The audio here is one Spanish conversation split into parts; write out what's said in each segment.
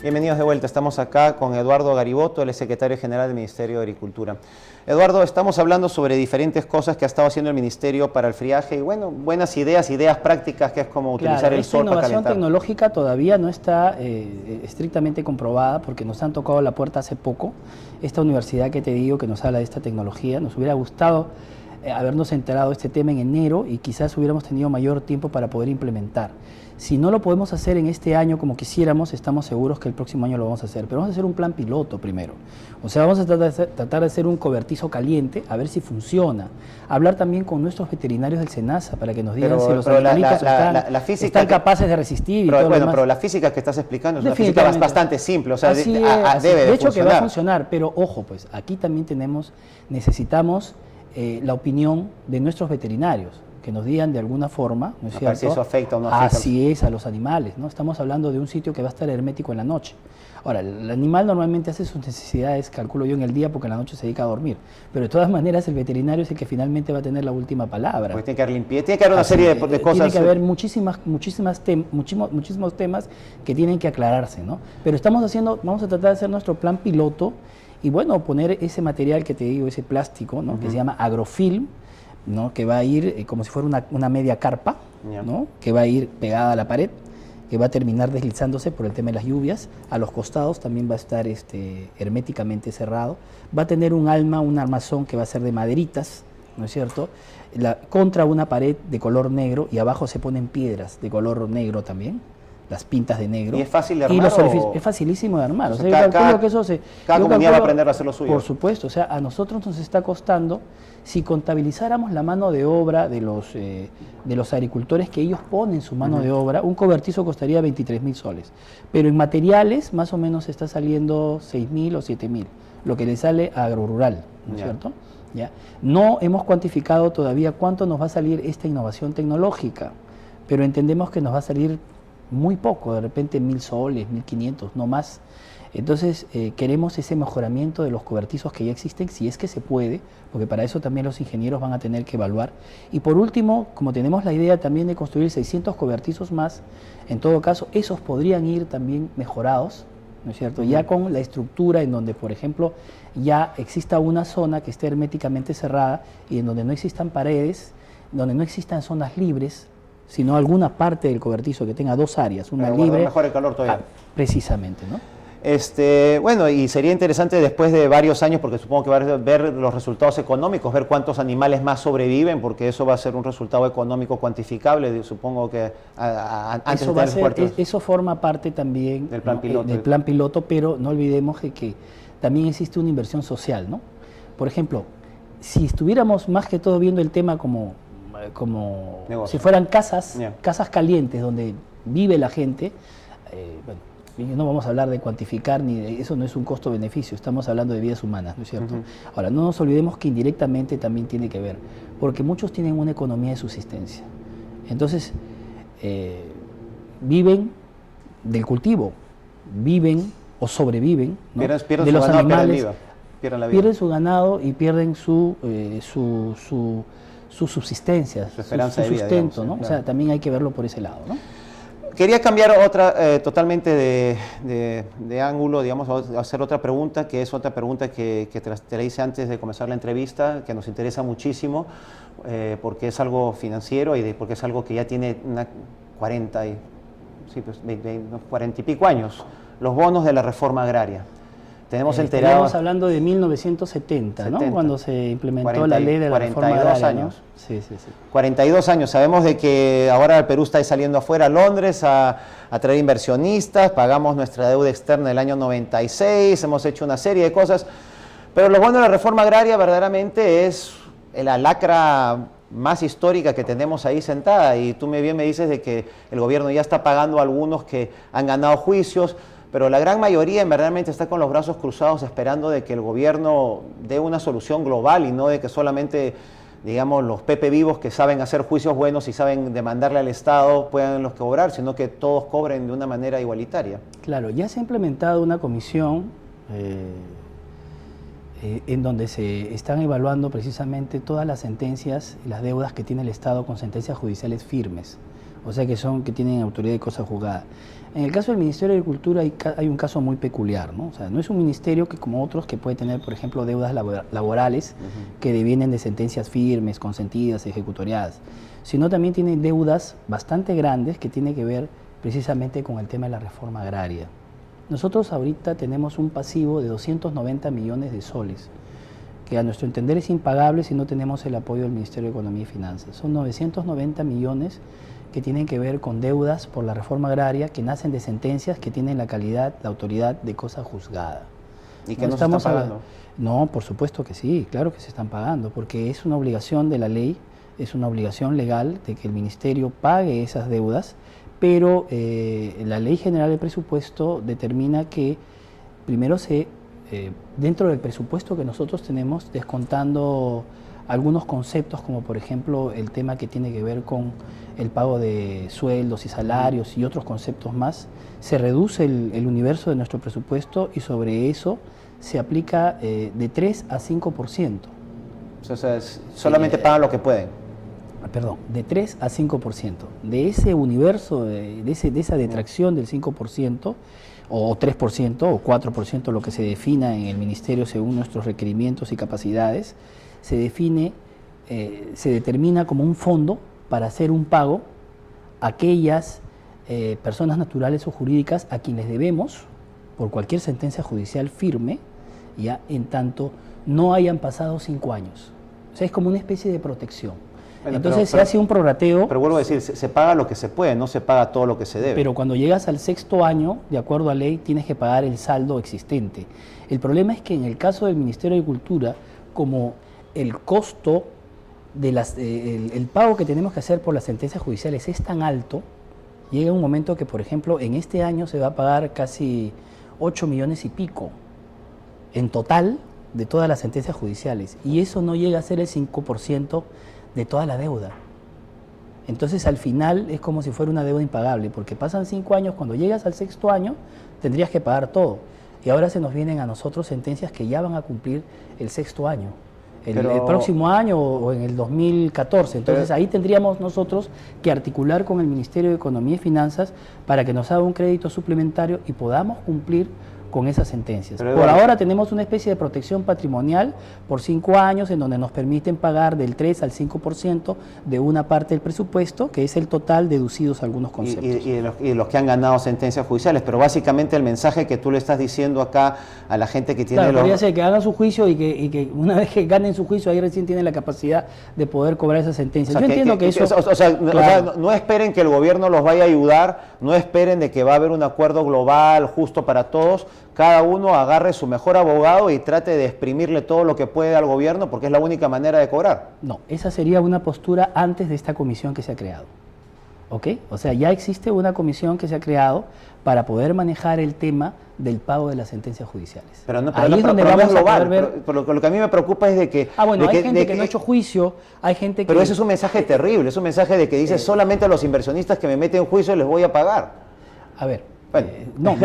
Bienvenidos de vuelta. Estamos acá con Eduardo Gariboto, el secretario general del Ministerio de Agricultura. Eduardo, estamos hablando sobre diferentes cosas que ha estado haciendo el Ministerio para el friaje y, bueno, buenas ideas prácticas, que es como utilizar el sol para calentar. La innovación tecnológica todavía no está estrictamente comprobada, porque nos han tocado la puerta hace poco. Esta universidad que te digo que nos habla de esta tecnología, nos hubiera gustado habernos enterado de este tema en enero y quizás hubiéramos tenido mayor tiempo para poder implementar. Si no lo podemos hacer en este año como quisiéramos, estamos seguros que el próximo año lo vamos a hacer, pero vamos a hacer un plan piloto primero. O sea, vamos a tratar de hacer un cobertizo caliente, a ver si funciona. Hablar también con nuestros veterinarios del SENASA para que nos digan si los animalitos están capaces de resistir. Pero la física que estás explicando es una física bastante simple, o sea, debe de hecho que va a funcionar, pero ojo, pues aquí también necesitamos la opinión de nuestros veterinarios, que nos digan de alguna forma, ¿no es cierto? Si eso afecta o no afecta. Así es, a los animales, ¿no? Estamos hablando de un sitio que va a estar hermético en la noche. Ahora, el animal normalmente hace sus necesidades, calculo yo, en el día, porque en la noche se dedica a dormir. Pero de todas maneras, el veterinario es el que finalmente va a tener la última palabra. Porque tiene que haber limpieza, tiene que haber una serie de cosas. Tiene que haber muchísimos temas que tienen que aclararse, ¿no? Pero vamos a tratar de hacer nuestro plan piloto y, bueno, poner ese material que te digo, ese plástico, ¿no? Que se llama agrofilm, ¿no? Que va a ir como si fuera una media carpa, ¿no? Que va a ir pegada a la pared, que va a terminar deslizándose por el tema de las lluvias. A los costados también va a estar herméticamente cerrado. Va a tener un armazón que va a ser de maderitas, ¿no es cierto? Contra una pared de color negro, y abajo se ponen piedras de color negro también, las pintas de negro. ¿Y es fácil de armar? Es facilísimo de armar. Cada comunidad va a aprender a hacer lo suyo. Por supuesto, o sea, a nosotros nos está costando, si contabilizáramos la mano de obra de los agricultores que ellos ponen su mano de obra, un cobertizo costaría 23.000 soles. Pero en materiales más o menos está saliendo 6.000 o 7.000, lo que le sale a Agrorural, ¿no es cierto? ¿Ya? No hemos cuantificado todavía cuánto nos va a salir esta innovación tecnológica, pero entendemos que nos va a salir muy poco, de repente 1.000 soles, 1.500, no más. Entonces queremos ese mejoramiento de los cobertizos que ya existen, si es que se puede, porque para eso también los ingenieros van a tener que evaluar. Y por último, como tenemos la idea también de construir 600 cobertizos más, en todo caso, esos podrían ir también mejorados, ¿no es cierto? Ya con la estructura en donde, por ejemplo, ya exista una zona que esté herméticamente cerrada y en donde no existan paredes, donde no existan zonas libres, sino alguna parte del cobertizo que tenga dos áreas, una libre. Mejor el calor todavía. Precisamente, ¿no? Bueno, y sería interesante después de varios años, porque supongo que va a ver los resultados económicos, ver cuántos animales más sobreviven, porque eso va a ser un resultado económico cuantificable, supongo que antes de tener eso forma parte también del plan piloto, pero no olvidemos que también existe una inversión social, ¿no? Por ejemplo, si estuviéramos más que todo viendo el tema como si fueran casas calientes donde vive la gente, no vamos a hablar de cuantificar, eso no es un costo-beneficio, estamos hablando de vidas humanas, ¿no es cierto? Ahora, no nos olvidemos que indirectamente también tiene que ver, porque muchos tienen una economía de subsistencia. Entonces, viven del cultivo, viven o sobreviven, ¿no? Pierden de los ganado, animales, pierden su ganado y pierden su subsistencia, su sustento, vida, digamos, ¿no? Claro. O sea, también hay que verlo por ese lado, ¿no? Quería cambiar totalmente de ángulo, digamos, hacer otra pregunta, que es otra pregunta que te la hice antes de comenzar la entrevista, que nos interesa muchísimo, porque es algo financiero y porque es algo que ya tiene 40 y pico años, los bonos de la reforma agraria. Estamos hablando de 1970, ¿no? Cuando se implementó la ley de la reforma agraria. 42 años. ¿No? Sí. 42 años. Sabemos de que ahora el Perú está saliendo afuera a Londres a traer inversionistas, pagamos nuestra deuda externa del año 96, hemos hecho una serie de cosas, pero lo bueno de la reforma agraria verdaderamente es la lacra más histórica que tenemos ahí sentada, y tú bien me dices de que el gobierno ya está pagando a algunos que han ganado juicios, pero la gran mayoría verdaderamente está con los brazos cruzados esperando de que el gobierno dé una solución global y no de que solamente, digamos, los Pepe vivos que saben hacer juicios buenos y saben demandarle al Estado puedan los cobrar, sino que todos cobren de una manera igualitaria. Claro, ya se ha implementado una comisión en donde se están evaluando precisamente todas las sentencias y las deudas que tiene el Estado con sentencias judiciales firmes. o sea que tienen autoridad de cosa juzgada. En el caso del Ministerio de Agricultura hay un caso muy peculiar, ¿no? O sea, no es un ministerio que como otros que puede tener, por ejemplo, deudas laborales que devienen de sentencias firmes, consentidas, ejecutoriadas, sino también tiene deudas bastante grandes que tienen que ver precisamente con el tema de la reforma agraria. Nosotros ahorita tenemos un pasivo de 290 millones de soles, que a nuestro entender es impagable si no tenemos el apoyo del Ministerio de Economía y Finanzas. Son 990 millones que tienen que ver con deudas por la reforma agraria que nacen de sentencias que tienen la calidad, la autoridad de cosa juzgada. ¿Y que no se están pagando? No, por supuesto que sí, claro que se están pagando, porque es una obligación de la ley, es una obligación legal de que el Ministerio pague esas deudas, pero la Ley General de Presupuesto determina que primero dentro del presupuesto que nosotros tenemos, descontando algunos conceptos como por ejemplo el tema que tiene que ver con el pago de sueldos y salarios y otros conceptos más, se reduce el universo de nuestro presupuesto y sobre eso se aplica de 3 a 5%. O sea, solamente pagan lo que pueden. Perdón, de 3 a 5%. De ese universo, de esa detracción del 5%, o 3% o 4%, lo que se defina en el Ministerio según nuestros requerimientos y capacidades, se determina como un fondo para hacer un pago a aquellas personas naturales o jurídicas a quienes debemos por cualquier sentencia judicial firme, ya en tanto no hayan pasado 5 años. O sea, es como una especie de protección. Bueno, entonces se hace un prorrateo. Pero vuelvo a decir, se paga lo que se puede, no se paga todo lo que se debe. Pero cuando llegas al 6º año, de acuerdo a ley, tienes que pagar el saldo existente. El problema es que en el caso del Ministerio de Agricultura, como el costo de el pago que tenemos que hacer por las sentencias judiciales es tan alto, llega un momento que, por ejemplo, en este año se va a pagar casi 8 millones y pico en total de todas las sentencias judiciales, y eso no llega a ser el 5% de toda la deuda. Entonces al final es como si fuera una deuda impagable, porque pasan 5 años, cuando llegas al 6º año tendrías que pagar todo, y ahora se nos vienen a nosotros sentencias que ya van a cumplir el 6º año, el próximo año o en el 2014. Entonces ahí tendríamos nosotros que articular con el Ministerio de Economía y Finanzas para que nos haga un crédito suplementario y podamos cumplir con esas sentencias. Por ahora tenemos una especie de protección patrimonial por 5 años en donde nos permiten pagar del 3 al 5% de una parte del presupuesto, que es el total deducidos algunos conceptos. Y los que han ganado sentencias judiciales, pero básicamente el mensaje que tú le estás diciendo acá a la gente que tiene... Claro, podría ser que hagan su juicio y que una vez que ganen su juicio ahí recién tienen la capacidad de poder cobrar esa sentencia. O sea, yo entiendo que eso... O sea, no esperen que el gobierno los vaya a ayudar, no esperen de que va a haber un acuerdo global justo para todos. Cada uno agarre su mejor abogado y trate de exprimirle todo lo que puede al gobierno, porque es la única manera de cobrar. No, esa sería una postura antes de esta comisión que se ha creado. ¿Ok? O sea, ya existe una comisión que se ha creado para poder manejar el tema del pago de las sentencias judiciales. Pero no es global. Pero lo que a mí me preocupa es de que... bueno, hay gente que no ha hecho juicio, hay gente que... Pero ese es un mensaje terrible, es un mensaje de que dice solamente a los inversionistas que me meten en juicio les voy a pagar. A ver... Bueno.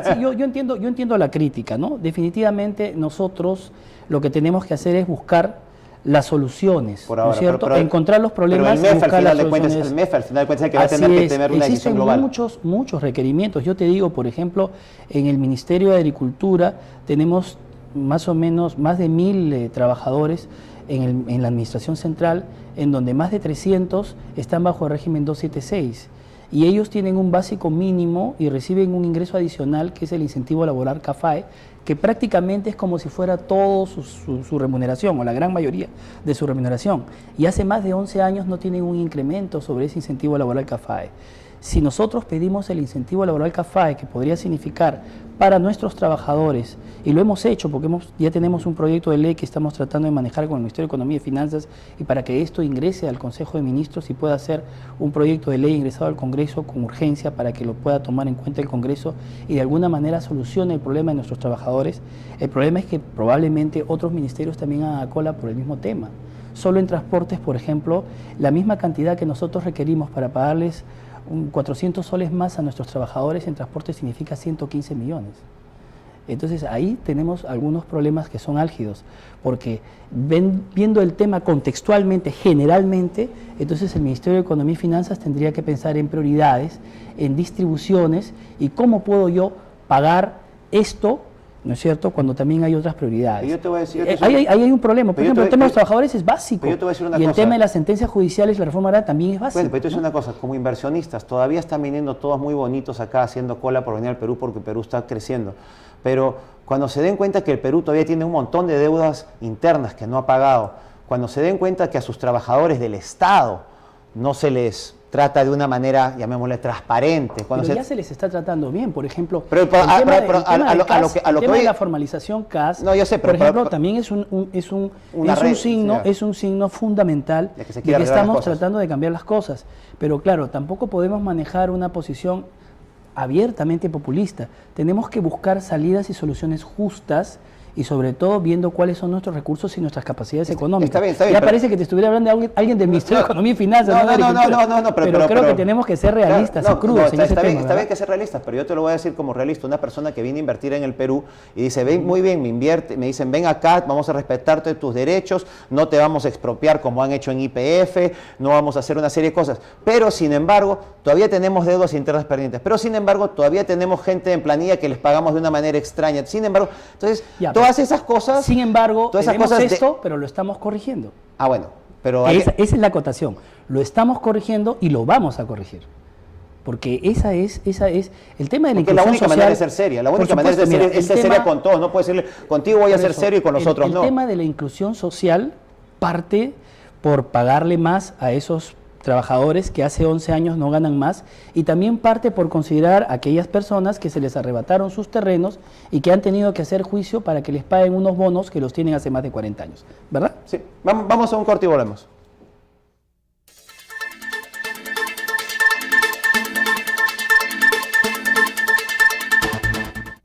Sí, yo entiendo la crítica, ¿no? Definitivamente nosotros lo que tenemos que hacer es buscar las soluciones, por ahora, ¿no es cierto? Encontrar los problemas y buscar las soluciones. El MEF al final de cuentas es el que va a tener que tener una decisión global. Existen muchos requerimientos. Yo te digo, por ejemplo, en el Ministerio de Agricultura tenemos más o menos más de 1000 trabajadores en la administración central, en donde más de 300 están bajo el régimen 276. Y ellos tienen un básico mínimo y reciben un ingreso adicional que es el incentivo laboral CAFAE, que prácticamente es como si fuera todo su remuneración o la gran mayoría de su remuneración. Y hace más de 11 años no tienen un incremento sobre ese incentivo laboral CAFAE. Si nosotros pedimos el incentivo laboral CAFAE, que podría significar para nuestros trabajadores, y lo hemos hecho porque ya tenemos un proyecto de ley que estamos tratando de manejar con el Ministerio de Economía y Finanzas, y para que esto ingrese al Consejo de Ministros y pueda ser un proyecto de ley ingresado al Congreso con urgencia para que lo pueda tomar en cuenta el Congreso y de alguna manera solucione el problema de nuestros trabajadores. El problema es que probablemente otros ministerios también hagan cola por el mismo tema. Solo en transportes, por ejemplo, la misma cantidad que nosotros requerimos para pagarles 400 soles más a nuestros trabajadores en transporte significa 115 millones. Entonces ahí tenemos algunos problemas que son álgidos, porque viendo el tema contextualmente, generalmente, entonces el Ministerio de Economía y Finanzas tendría que pensar en prioridades, en distribuciones y cómo puedo yo pagar esto, ¿no es cierto?, cuando también hay otras prioridades. Yo te voy a decir, ahí hay un problema. Por ejemplo, el tema de los trabajadores es básico. Yo te voy a decir una y el cosa. tema de las sentencias judiciales, la reforma agraria también es básico. Bueno, pero te voy a decir una cosa, como inversionistas, todavía están viniendo todos muy bonitos acá haciendo cola por venir al Perú porque el Perú está creciendo. Pero cuando se den cuenta que el Perú todavía tiene un montón de deudas internas que no ha pagado, cuando se den cuenta que a sus trabajadores del Estado no se les trata de una manera, llamémosle, transparente. Pero ya se les está tratando bien, por ejemplo, el tema de la formalización CAS, no, yo sé, pero por ejemplo, también es un signo fundamental de que estamos tratando de cambiar las cosas. Pero claro, tampoco podemos manejar una posición abiertamente populista. Tenemos que buscar salidas y soluciones justas y sobre todo viendo cuáles son nuestros recursos y nuestras capacidades económicas. Está bien, ya parece que te estuviera hablando de alguien del Ministerio de Economía y Finanzas. Pero creo que tenemos que ser realistas y crudos en ese tema. Está bien que ser realistas, pero yo te lo voy a decir como realista. Una persona que viene a invertir en el Perú y dice, ven, muy bien, me dicen, ven acá, vamos a respetarte tus derechos, no te vamos a expropiar como han hecho en YPF, no vamos a hacer una serie de cosas. Pero, sin embargo, todavía tenemos deudas internas pendientes. Pero, sin embargo, todavía tenemos gente en planilla que les pagamos de una manera extraña. Sin embargo, entonces, todas esas cosas... Sin embargo, tenemos esto, pero lo estamos corrigiendo. Ah, bueno, pero... Esa es la acotación. Lo estamos corrigiendo y lo vamos a corregir. Porque esa es el tema de la inclusión social. La única manera de ser seria, la única manera de ser seria con todos. No puedes decirle, contigo voy a ser serio y con los otros no. El tema de la inclusión social parte por pagarle más a esos trabajadores que hace 11 años no ganan más, y también parte por considerar a aquellas personas que se les arrebataron sus terrenos y que han tenido que hacer juicio para que les paguen unos bonos que los tienen hace más de 40 años, ¿verdad? Sí, vamos a un corte y volvemos.